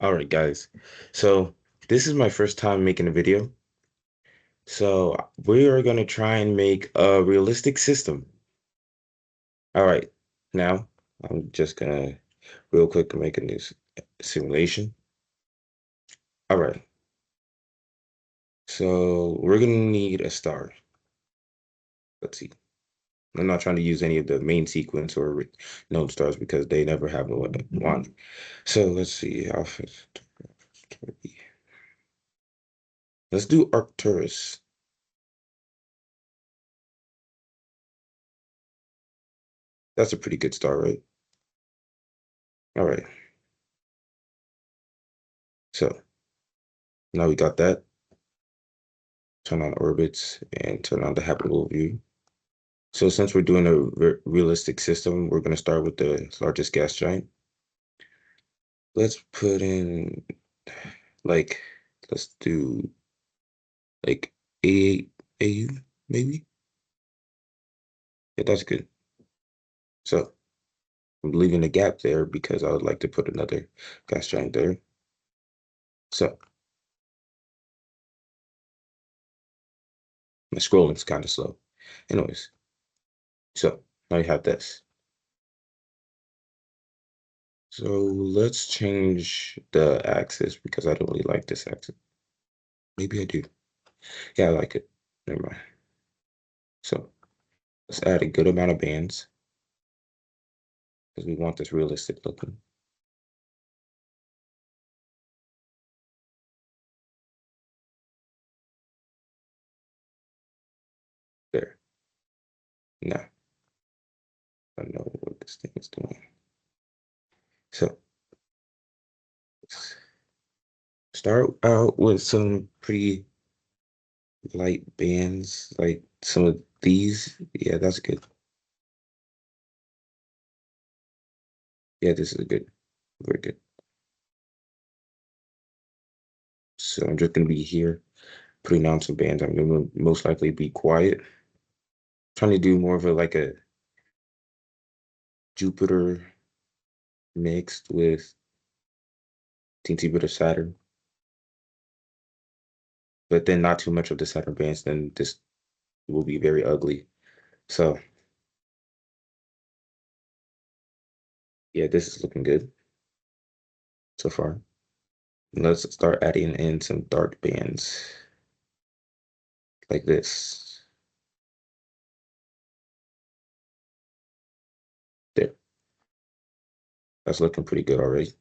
All right, guys. So this is my first time making a video. So we are going to try and make a realistic system. All right. Now I'm just gonna real quick make a new simulation. All right. So we're gonna need a star. Let's see. I'm not trying to use any of the main sequence or known stars because they never have one. So let's see. Let's do Arcturus. That's a pretty good star, right? All right. So now we got that. Turn on orbits and turn on the habitable view. So since we're doing a realistic system, we're going to start with the largest gas giant. Let's put in like, let's do like 88 AU maybe. Yeah, that's good. So I'm leaving a gap there because I would like to put another gas giant there. So my scrolling's kind of slow. Anyways, so now you have this. So let's change the axis because I don't really like this axis. Maybe I do. Yeah, I like it. Never mind. So let's add a good amount of bands because we want this realistic looking. There. Now, I know what this thing is doing. So start out with some pretty light bands, like some of these. Yeah, that's good. Yeah, this is good. Very good. So I'm just gonna be here putting on some bands. I'm gonna most likely be quiet. Trying to do more of a like a Jupiter mixed with teensy bit of Saturn, but then not too much of the Saturn bands, then this will be very ugly. So yeah, this is looking good so far. Let's start adding in some dark bands like this. There, that's looking pretty good already.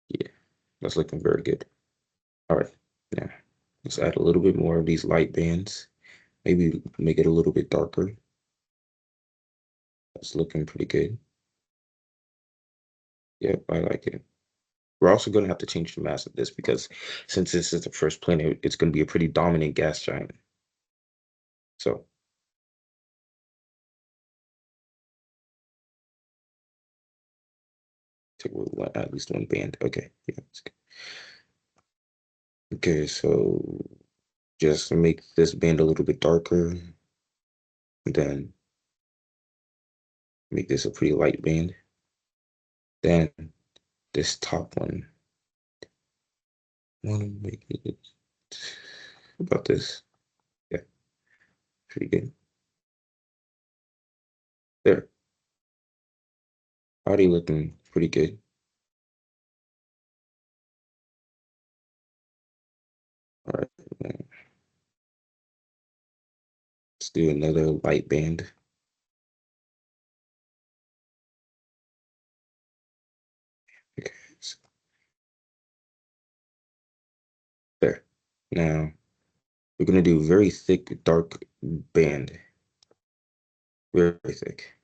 Yeah, that's looking very good. All right, now let's add a little bit more of these light bands. Maybe make it a little bit darker. That's looking pretty good. Yep, I like it. We're also going to have to change the mass of this because since this is the first planet, it's going to be a pretty dominant gas giant. So take at least one band. Okay, yeah, that's good. Okay, so just make this band a little bit darker, and then make this a pretty light band. Then this top one, I want to make it about this. Yeah, pretty good. There, already looking pretty good. All right, let's do another light band. Okay, so there. Now we're gonna do very thick, dark band. Very thick,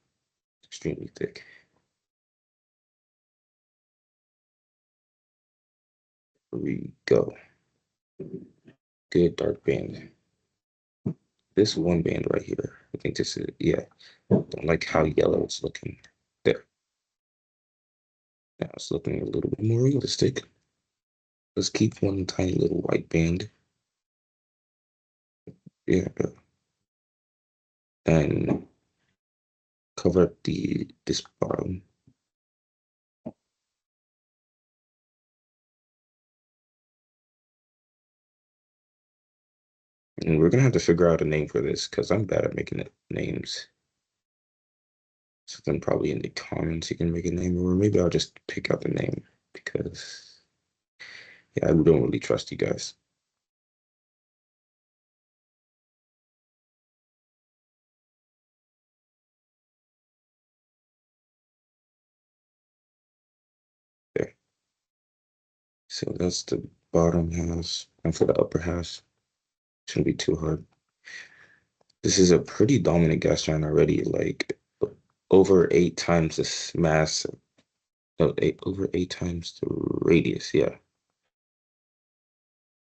extremely thick. Here we go. Good dark band. This one band right here. I think this is, yeah. Don't like how yellow it's looking. There. Now it's looking a little bit more realistic. Let's keep one tiny little white band. Yeah, and cover up this bottom. And we're gonna have to figure out a name for this because I'm bad at making names. So then probably in the comments you can make a name, or maybe I'll just pick out the name because yeah, I don't really trust you guys. There. So that's the bottom house. And for the upper house, shouldn't be too hard. This is a pretty dominant gas giant already, like over 8 times this mass. No, over 8 times the radius, yeah.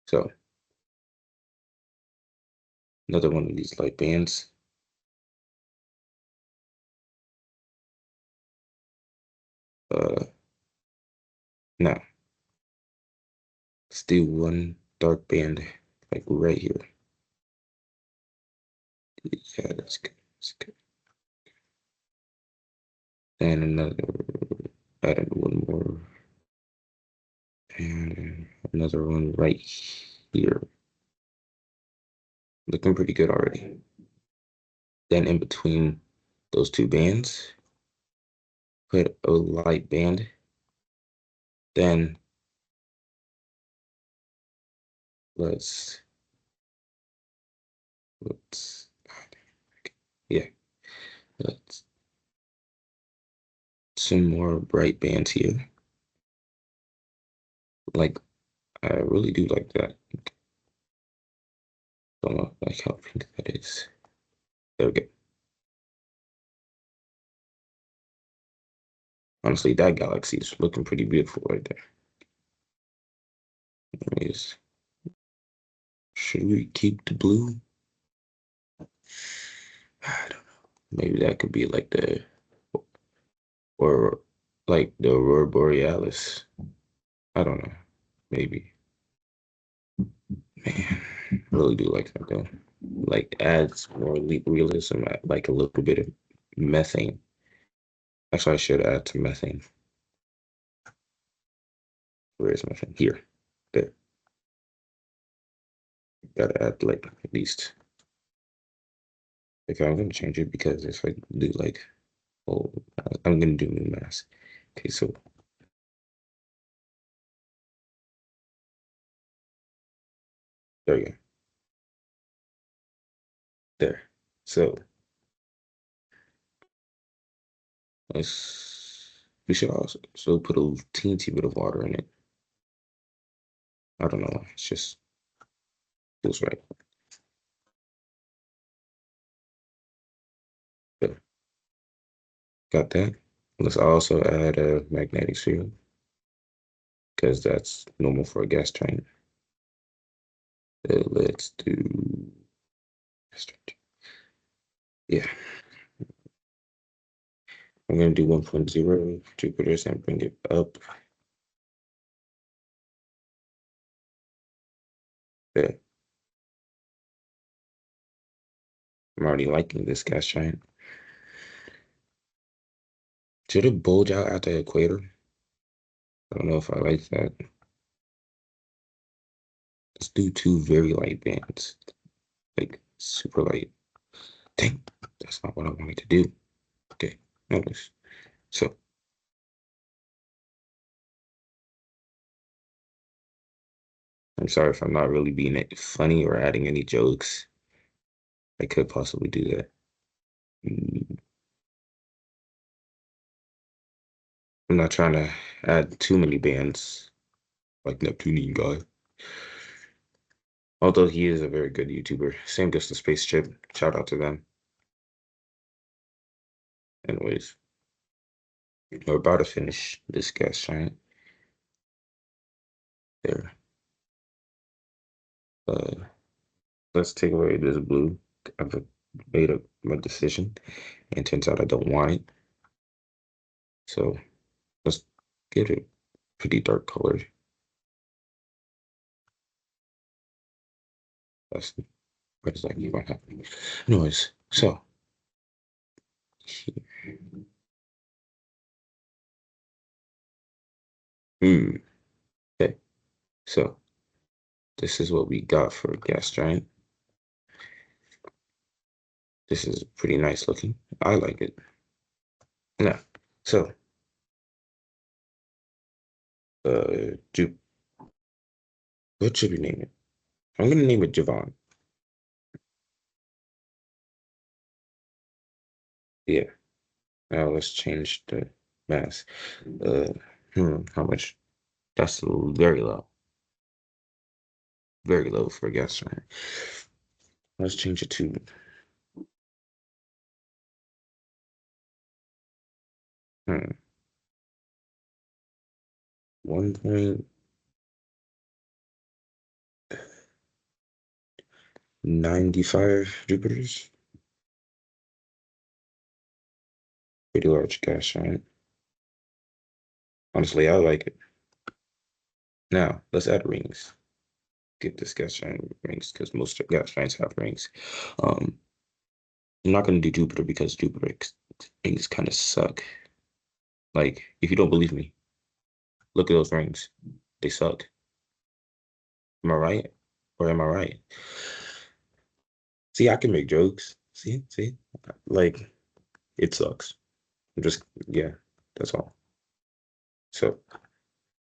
So another one of these light bands. Uh Now let's do one dark band like right here. Yeah, that's good. That's good. And add one more, and another one right here. Looking pretty good already. Then in between those two bands, put a light band. Then let's let's yeah, let's some more bright bands here. Like I really do like that. Don't know like how pink that is. There we go. Honestly, that galaxy is looking pretty beautiful right there. Anyways, should we keep the blue? I don't know. Maybe that could be like or like the Aurora Borealis. I don't know. Maybe. Man, I really do like that though. Like adds more realism, like a little bit of methane. Actually, I should add to methane. Where is methane? Here. There. Gotta add like at least. Okay, I'm gonna change it because if I do like, oh, I'm gonna do new mass. Okay, so there you go. There. So we should also put a teensy bit of water in it. I don't know. It's just feels right. But got that. Let's also add a magnetic field because that's normal for a gas train. Let's do, yeah, I'm going to do 1.0 Jupiters and bring it up. Yeah, I'm already liking this gas giant. Should it bulge out at the equator? I don't know if I like that. Let's do two very light bands, like super light. Dang, that's not what I wanted to do. Okay, notice. So I'm sorry if I'm not really being funny or adding any jokes. I could possibly do that. Mm, I'm not trying to add too many bands like Neptunian guy. Although he is a very good YouTuber. Same goes to Space Chip. Shout out to them. Anyways, we're about to finish this gas giant. There. Uh, let's take away this blue. I've made up my decision, and turns out I don't want it. So let's get it pretty dark colored. That's Why does that keep on happening? Anyways, so hmm, okay, so this is what we got for gas giant. This is pretty nice looking. I like it. Now, so do what should we name it? I'm gonna name it Javon. Yeah. Now let's change the mass. Uh, how much? That's very low for a gas giant. Let's change it to 1.95 Jupiters. Pretty large gas giant. Honestly, I like it. Now let's add rings. Get this gas giant rings because most gas giants have rings. Um, I'm not gonna do Jupiter because Jupiter rings kind of suck. Like, if you don't believe me, look at those rings. They suck. Am I right? Or am I right? See, I can make jokes. See, like it sucks. I'm just yeah, that's all. So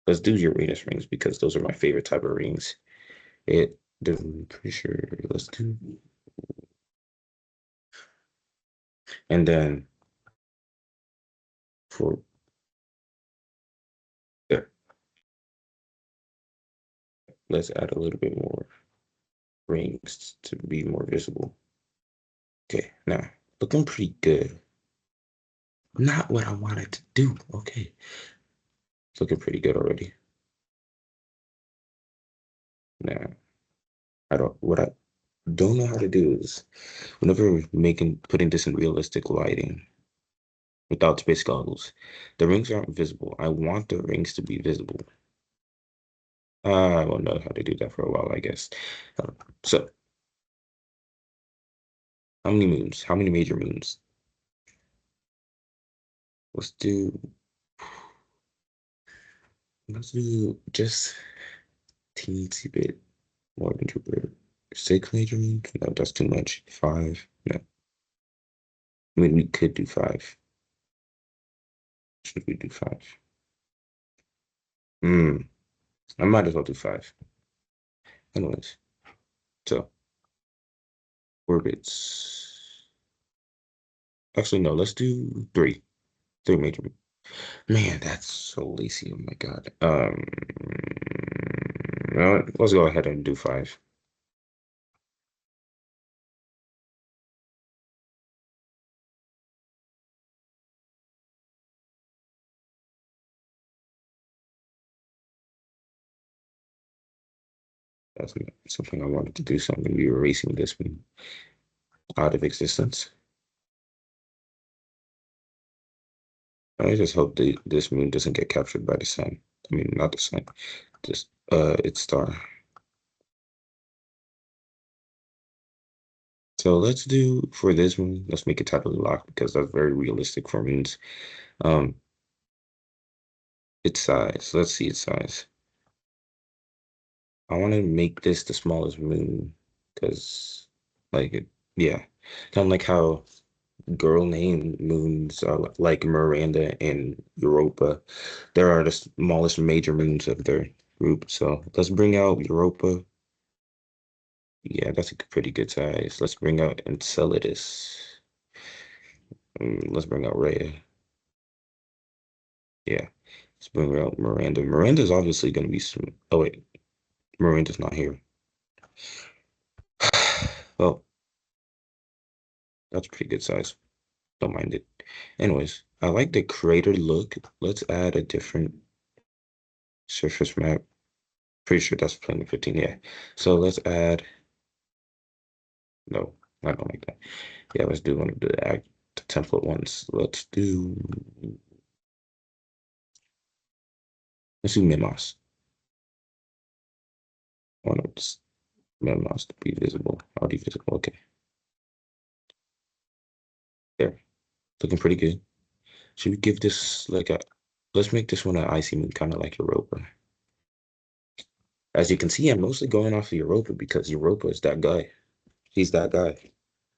let's do Uranus rings because those are my favorite type of rings. I'm pretty sure. Let's do, and then for yeah, let's add a little bit more rings to be more visible. Okay, now looking pretty good. Not what I wanted to do. Okay, it's looking pretty good already. Now what I don't know how to do is whenever putting this in realistic lighting without space goggles, the rings aren't visible. I want the rings to be visible. I won't know how to do that for a while, I guess. Uh, So, how many moons? How many major moons? Let's do let's do just teensy bit more than Jupiter. 6 major moons? No, that's too much. Five? No. I mean, we could do five. Should we do five? Hmm. I might as well do five. Anyways, so orbits. Actually, no, let's do three. Three major. Man, that's so lazy. Oh my God. Let's go ahead and do five. That's not something I wanted to do, so I'm going to be erasing this one out of existence. I just hope this moon doesn't get captured by the sun. I mean, not the sun, just its star. So let's do for this one, let's make it totally locked because that's very realistic for moons. Um, its size. Let's see its size. I want to make this the smallest moon because, yeah, kind of like how girl name moons are like Miranda and Europa. There are the smallest major moons of their group. So let's bring out Europa. Yeah, that's a pretty good size. Let's bring out Enceladus. Let's bring out Rhea. Yeah. Let's bring out Miranda. Miranda's obviously going to be some. Oh, wait. Miranda's not here. Well, that's a pretty good size. Don't mind it. Anyways, I like the crater look. Let's add a different surface map. Pretty sure that's Planet 15. Yeah. So let's add. No, I don't like that. Yeah, let's do one of the template ones. Let's do Mimos. One of this. mouse to be visible, already visible. Okay, there, looking pretty good. Should we give this like a? Let's make this one an icy moon, kind of like Europa. As you can see, I'm mostly going off of Europa because Europa is that guy. She's that guy,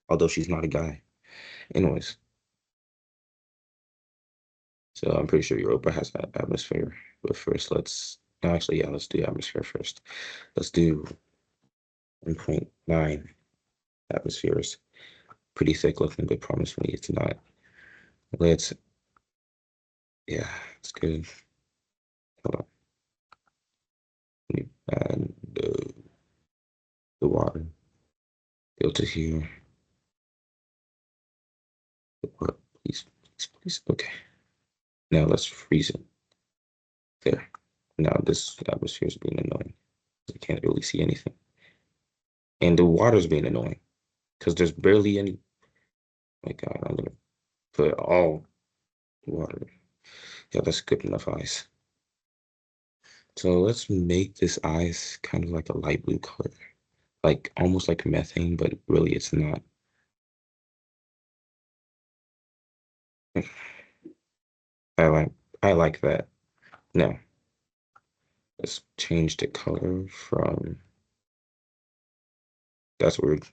although she's not a guy. Anyways, so I'm pretty sure Europa has that atmosphere. But first, let's actually, yeah, let's do atmosphere first. Let's do 1.9 atmospheres. Pretty thick looking, but promise me it's not. Let's, yeah, it's good. Hold on. Let me add the water. Go to here. What? Please, please, please. Okay. Now let's freeze it. There. Now this atmosphere is being annoying. I can't really see anything. And the water's being annoying because there's barely any. My God, I'm gonna put all water. Yeah, that's good enough ice. So let's make this ice kind of like a light blue color, like almost like methane, but really it's not. I like I like that. Now let's change the color from. That's weird.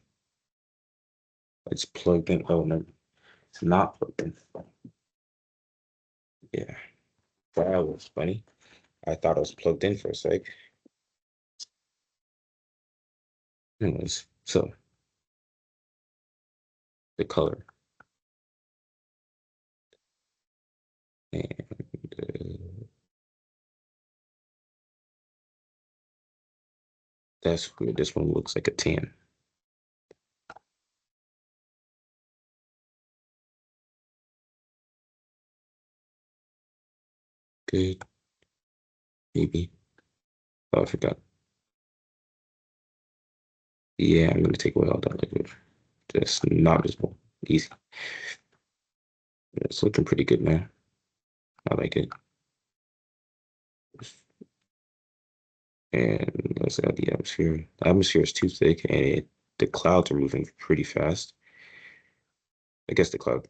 It's plugged in. Oh no, it's not plugged in. Yeah, that was funny. I thought it was plugged in for a sec. Anyways, so the color and that's weird. This one looks like a 10. Good, maybe. Oh, I forgot. Yeah, I'm gonna take away all that liquid. Just not visible. Easy. It's looking pretty good now. I like it. And let's add the atmosphere. The atmosphere is too thick and the clouds are moving pretty fast. I guess the cloud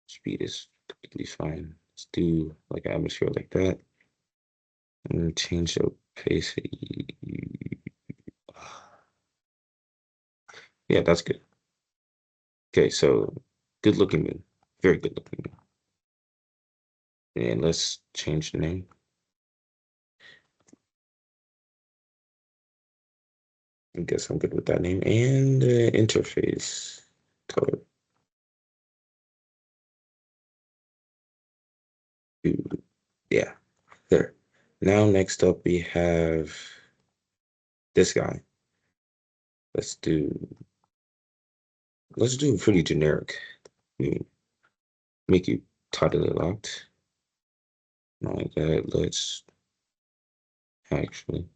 speed is completely fine. Let's do like an atmosphere like that. And change the opacity. Yeah, that's good. Okay, so good looking moon. Very good looking moon. And let's change the name. I guess I'm good with that name. And the interface color. Yeah, there. Now next up we have this guy. Let's do let's do pretty generic. Make you totally locked. Not like that. Let's actually.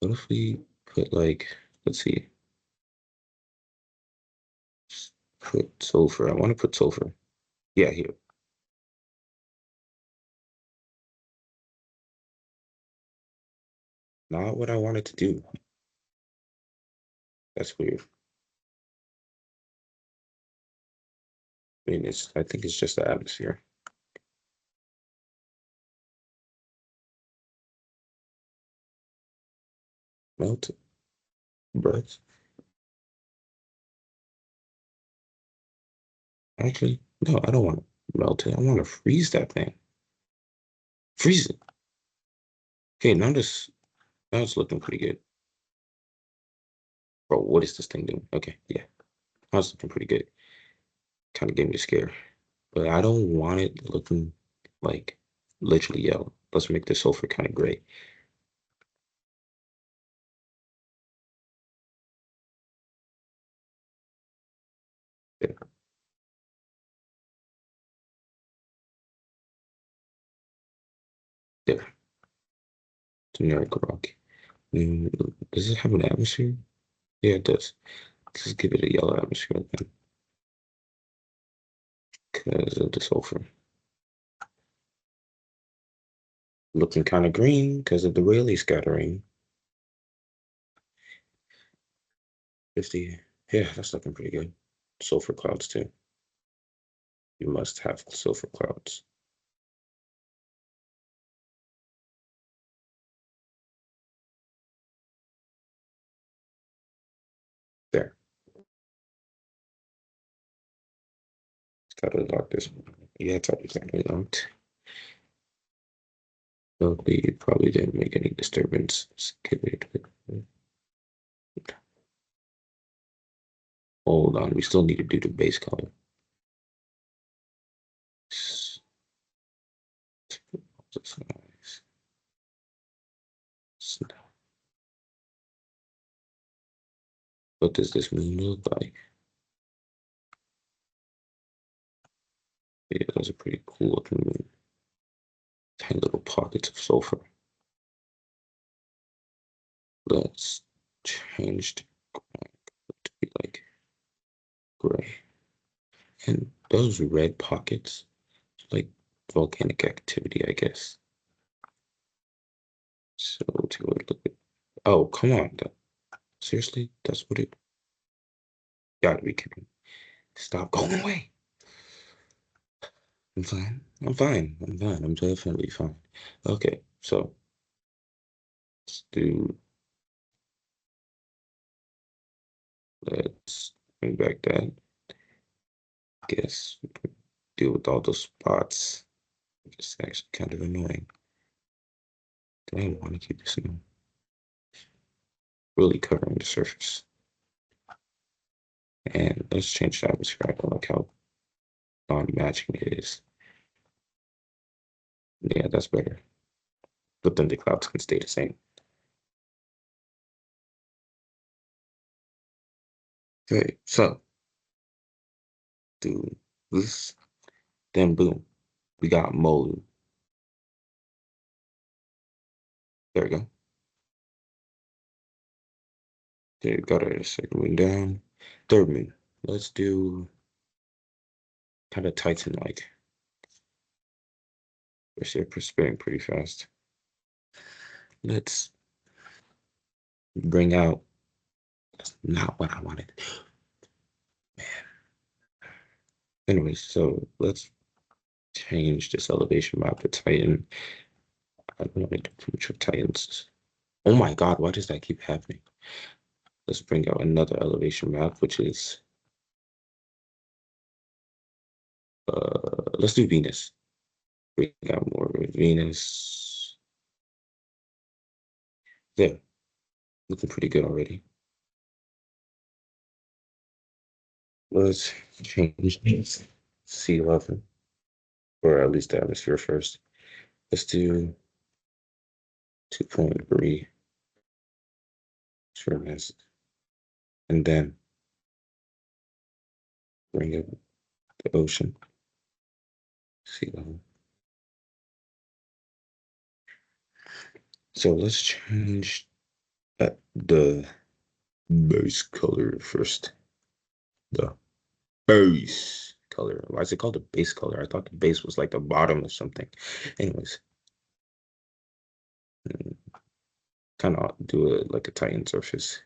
What if we put like, let's see, put sulfur. I want to put sulfur. Yeah, here. Not what I wanted to do. That's weird. I mean, I think it's just the atmosphere. Melt, but actually, no, I don't want to melt it. I want to freeze that thing. Freeze it. Okay, now it's looking pretty good. Bro, what is this thing doing? Okay, yeah, now it's looking pretty good. Kind of gave me a scare, but I don't want it looking like literally yellow. Let's make the sulfur kind of gray. There, there. Generic rock. Does it have an atmosphere? Yeah, it does. Let's just give it a yellow atmosphere then, because of the sulfur. Looking kind of green because of the Rayleigh scattering. 50. Yeah, that's looking pretty good. Sulfur clouds too. You must have sulfur clouds. There. Gotta lock this one. Yeah, it's already exactly locked. Luckily, it probably didn't make any disturbance. Hold on, we still need to do the base color. That's nice. What does this moon look like? Yeah, those are pretty cool looking moon. Tiny little pockets of sulfur. Let's change the to be like gray. And those red pockets, like volcanic activity, I guess. So to look at, oh, come on. Seriously? That's what it, gotta be kidding. Stop going away. I'm fine. I'm fine. I'm fine. I'm definitely fine. Okay, so do let's bring back that. Guess deal with all those spots. It's actually kind of annoying. Do I want to keep this in? Really covering the surface. And let's change the atmosphere. I don't like how non-matching it is. Yeah, that's better. But then the clouds can stay the same. Okay, so do this, then boom, we got Molu. There we go. There, got our second moon down. Third moon. Let's do kind of Titan like. They're spinning pretty fast. Let's bring out. That's not what I wanted. Man. Anyways, so let's change this elevation map to Titan. I don't want to do too much of Titans. Oh my God, why does that keep happening? Let's bring out another elevation map, which is let's do Venus. Bring out more Venus. There, looking pretty good already. Let's change sea level, or at least the atmosphere first. Let's do 2.3. Sure, nice. And then bring up the ocean, sea level. So let's change the base color first. The base color. Why is it called the base color? I thought the base was like the bottom of something. Anyways, kind of do it like a Titan surface.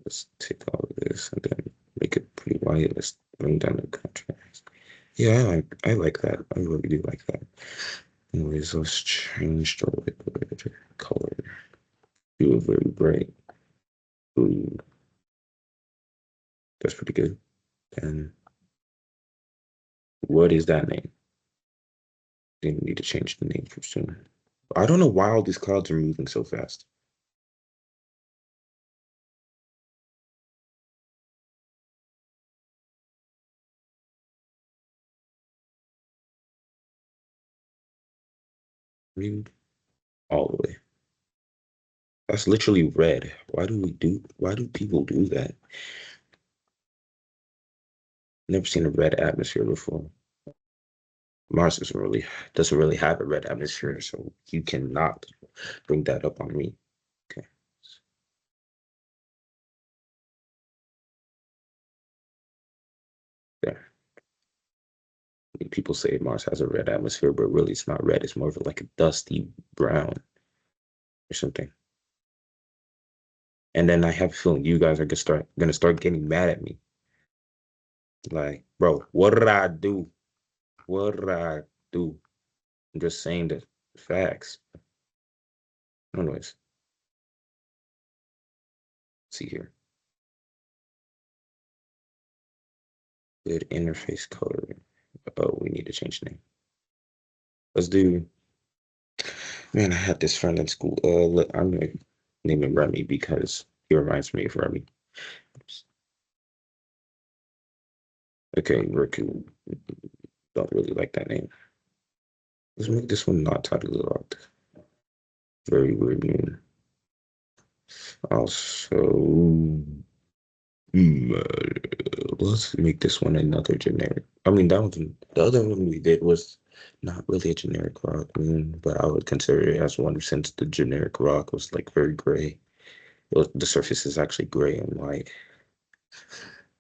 Let's take all of this and then make it pretty white. Let's bring down the contrast. Yeah, I like that. I really do like that. Anyways, let's change the liquid color. Do it very bright. Ooh, that's pretty good. And what is that name? Didn't need to change the name for soon. I don't know why all these clouds are moving so fast. Read all the way. That's literally red. Why do people do that? Never seen a red atmosphere before. Mars doesn't really have a red atmosphere, so you cannot bring that up on me. Okay. People say Mars has a red atmosphere, but really it's not red. It's more of like a dusty brown or something. And then I have a feeling you guys are gonna start getting mad at me. Like, bro, what did I do? What did I do? I'm just saying the facts. Anyways, see here. Good interface color. Oh, we need to change the name. Let's do. Man, I had this friend in school. I'm gonna name him Remy because he reminds me of Remy. Okay, Riku. Don't really like that name. Let's make this one not totally locked. Very weird name. Also, let's make this one another generic. I mean, that one, the other one we did was not really a generic rock moon, but I would consider it as one since the generic rock was like very gray. The surface is actually gray and white.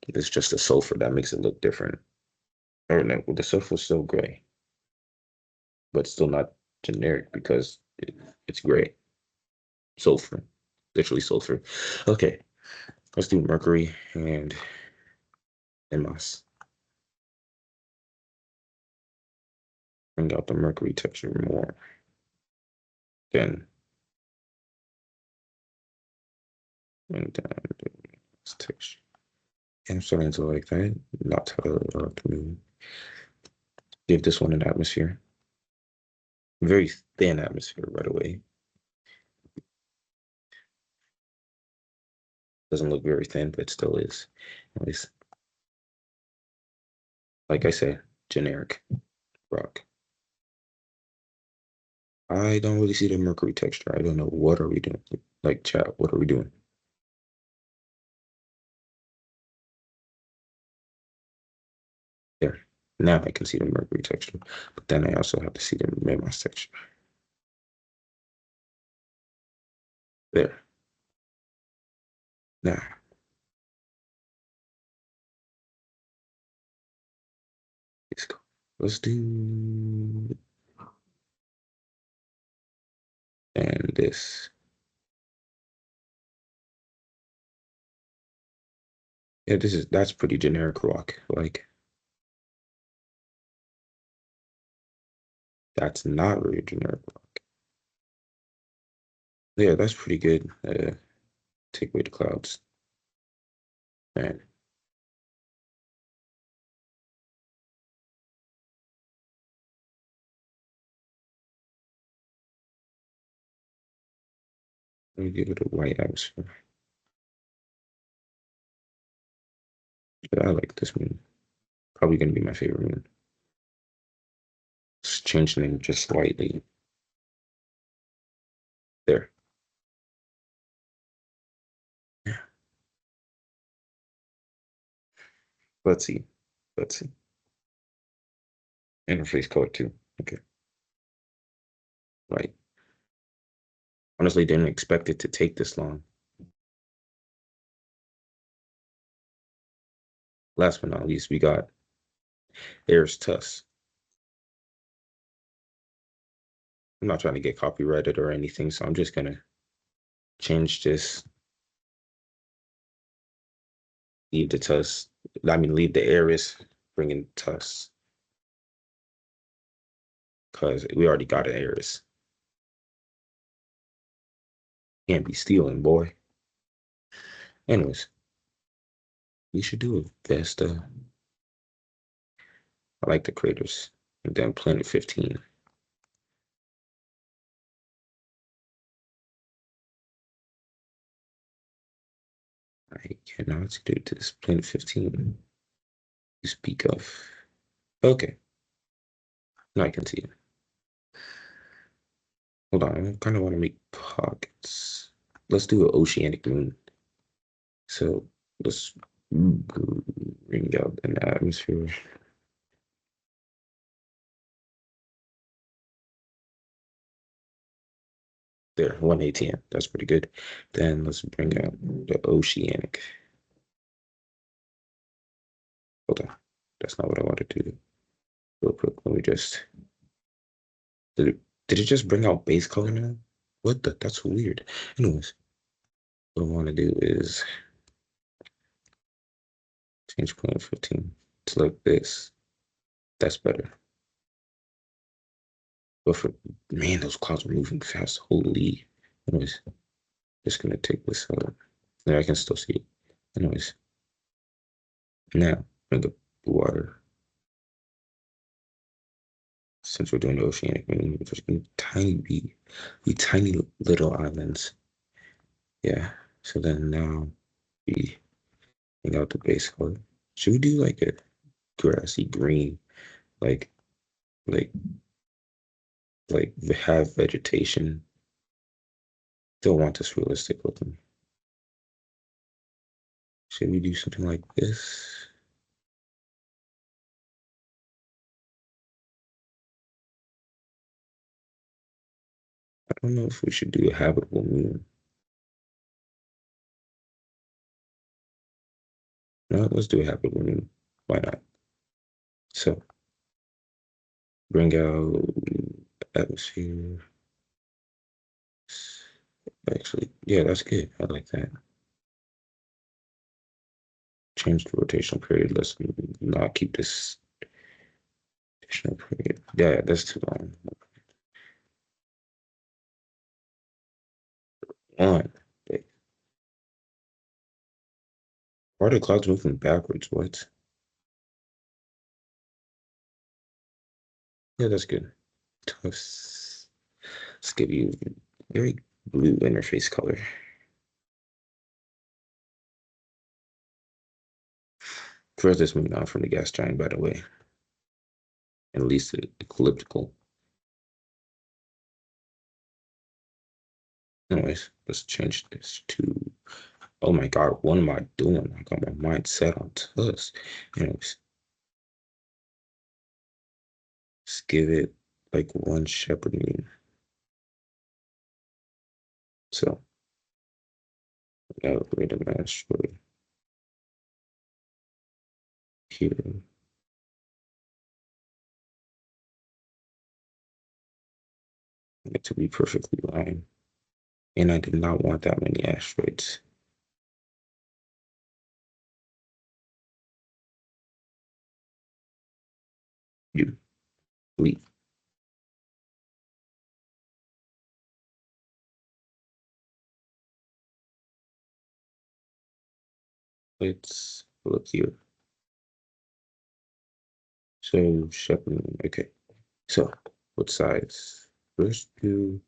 It's just the sulfur that makes it look different. Or no, the sulfur is still gray, but still not generic because it's gray. Sulfur, literally sulfur. Okay, let's do mercury and Moss. Bring out the mercury texture more. Then bring down this texture. And I'm starting to like that. Not totally like me. Give this one an atmosphere. Very thin atmosphere, by the way. Doesn't look very thin, but still is. At least, like I said, generic rock. I don't really see the mercury texture. I don't know. What are we doing? Like, chat, what are we doing? There. Now I can see the mercury texture. But then I also have to see the Memas texture. There. Now, let's go. Let's do and this. Yeah, that's pretty generic rock. Like that's not really generic rock. Yeah, that's pretty good. Take away the clouds. And let me give it a white atmosphere. But I like this moon. Probably gonna be my favorite moon. Just change the name just slightly. There. Yeah. Let's see. Let's see. Interface color too. Okay. Right. Honestly, didn't expect it to take this long. Last but not least, we got Air's Tuss. I'm not trying to get copyrighted or anything, so I'm just gonna change this. Leave the Tuss. I mean, leave the Aries, bring in Tuss. Because we already got an Aries. Can't be stealing, boy. Anyways, we should do a Vesta. I like the craters. And then Planet 15. I cannot do this. Planet 15. You speak of. Okay. Now I can see it. Hold on. I kind of want to make pockets. Let's do an oceanic moon. So let's bring out an atmosphere. There, 1 ATM. That's pretty good. Then let's bring out the oceanic. Hold on. That's not what I wanted to do. real quick. Let me just did it just bring out base color now? What the? That's weird. Anyways, what I want to do is change point 15 to like this. That's better. But for man, those clouds are moving fast. Holy. Anyways, just gonna take this out. There, I can still see it. Anyways, now bring up the water. Since we're doing the oceanic, we're just gonna be tiny little islands. Yeah. So then now we bring out the base color. Should we do like a grassy green, like like have vegetation? Still want this realistic looking. Should we do something like this? I don't know if we should do a habitable moon. No, let's do a habitable moon. Why not? So bring out atmosphere. Actually, yeah, that's good. I like that. Change the rotational period. Let's not keep this rotational period. Yeah, that's too long. One. Wait, why are the clouds moving backwards? What? Yeah, that's good. Let's give you very blue interface color. Furthest moving on from the gas giant, by the way. At least elliptical. Anyways, let's change this to. Oh my God, what am I doing? I got my mind set on this. Anyways, let's give it like one shepherd moon. So, wait a minute, here. It to be perfectly lined. And I did not want that many asteroids. You leave. Let's look here. So shepherd moon. Okay. So what size? First do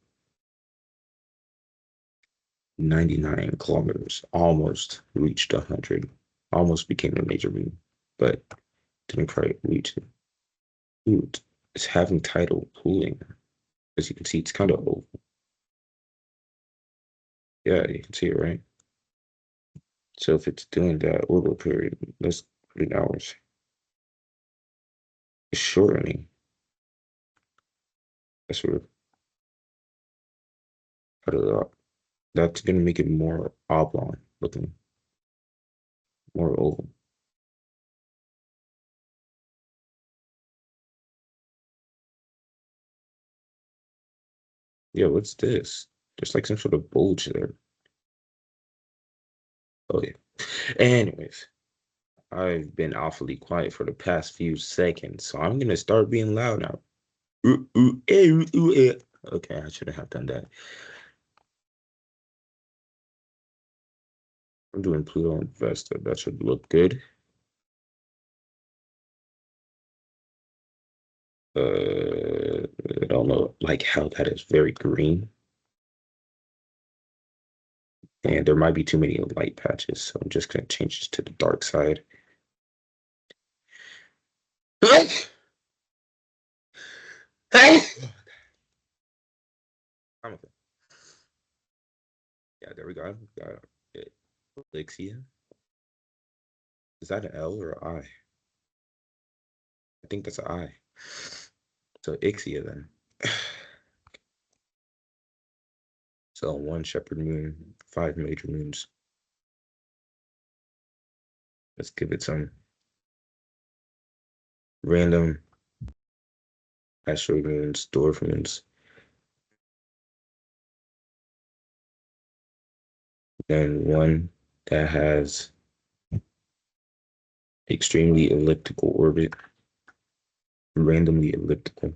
99 kilometers. Almost reached 100. Almost became a major moon, but didn't quite reach it. Ooh, it's having tidal pooling. As you can see, it's kind of oval. Yeah, you can see it, right? So if it's doing that orbital period, let's put in hours. It's shortening. That's what out of that. That's gonna make it more oblong looking, more oval. Yeah, what's this? There's like some sort of bulge there. Oh yeah. Anyways, I've been awfully quiet for the past few seconds, so I'm gonna start being loud now. Okay, I shouldn't have done that. I'm doing Pluto and Vesta. That should look good. I don't know, like how that is very green, and there might be too many light patches, so I'm just gonna change this to the dark side. Okay. Yeah, there we go. Got it. Elixia. Is that an L or an I? I think that's an I. So Ixia then. So one shepherd moon, five major moons. Let's give it some random asteroid moons, dwarf moons. Then one that has extremely elliptical orbit, randomly elliptical,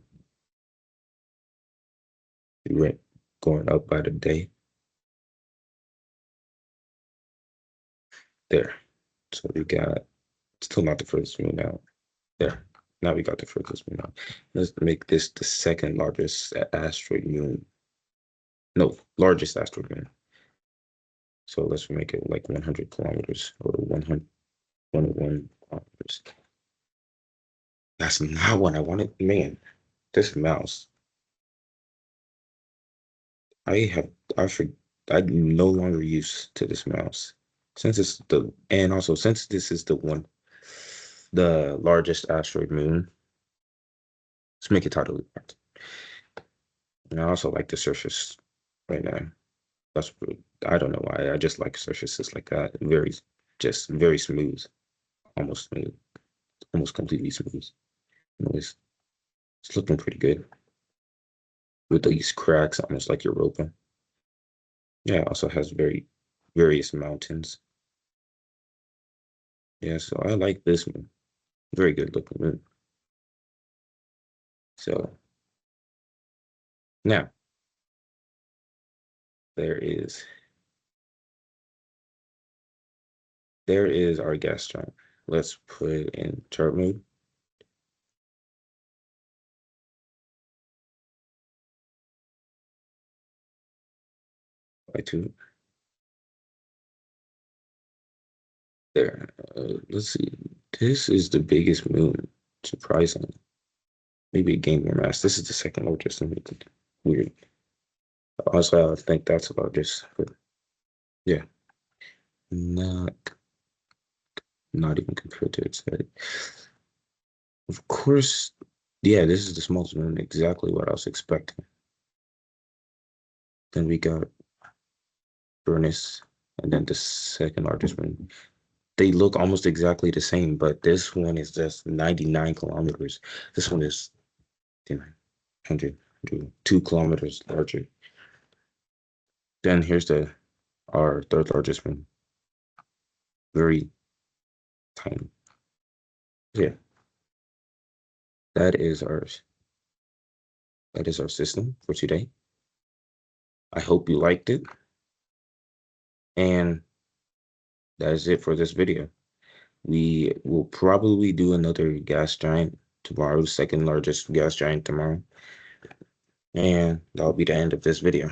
going up by the day. There. So we got, still not the furthest moon out. There. Now we got the furthest moon out. Let's make this the second largest asteroid moon. No, largest asteroid moon. So let's make it like 100 kilometers or 101 kilometers. That's not what I wanted. Man, this mouse. I I for I'm no longer used to this mouse. And also since this is the largest asteroid moon, let's make it totally black. And I also like the surface right now. I don't know why. I just like surfaces like that. Very smooth, almost smooth, almost completely smooth. Anyways, it's looking pretty good with these cracks, almost like Europa. Yeah, it also has various mountains. Yeah, so I like this one. Very good looking moon. So now there is our gas giant. Let's put it in chart mode. By two. There. Let's see. This is the biggest moon, surprisingly. Maybe it gained more mass. This is the second largest. Weird. Honestly, I think that's the largest. But yeah, not not even compared to its head. Of course, yeah, this is the smallest moon. Exactly what I was expecting. Then we got Furnace, and then the second largest moon. They look almost exactly the same, but this one is just 99 kilometers. This one is 100, 2 kilometers larger. Then here's our third largest one. Very tiny. Yeah, that is ours. That is our system for today. I hope you liked it. And that is it for this video. We will probably do another gas giant tomorrow, second largest gas giant tomorrow. And that'll be the end of this video.